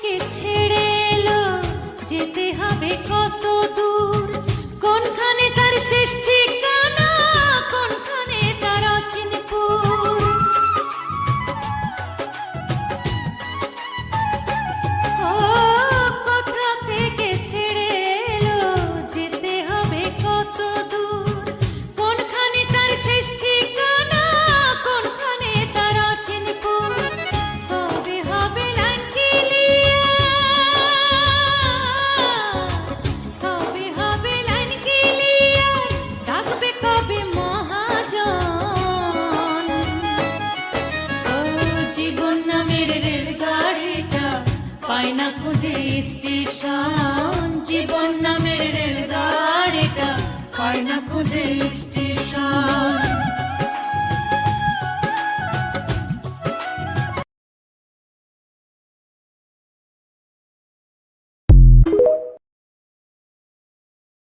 থেকে ছেড়ে এলো, যেতে হবে কত দূর, কোনখানে তার শেষ ঠিকানা, কোনখানে তার অচিনপুর। ও কোথা থেকে ছেড়ে এলো, যেতে হবে কত দূর, কোনখানে তার শেষ ঠিকানা, কোনখানে তার অচিনপুর। কবে হবে লাইন ক্লিয়ার, কবে হবে লাইন ক্লিয়ার, ডাকবে কবে মহাজন। ও জীবন নামের রেলগাড়িটা পায় না খুঁজে স্টেশন, জীবন নামের রেলগাড়িটা পায় না খুঁজে স্টেশন।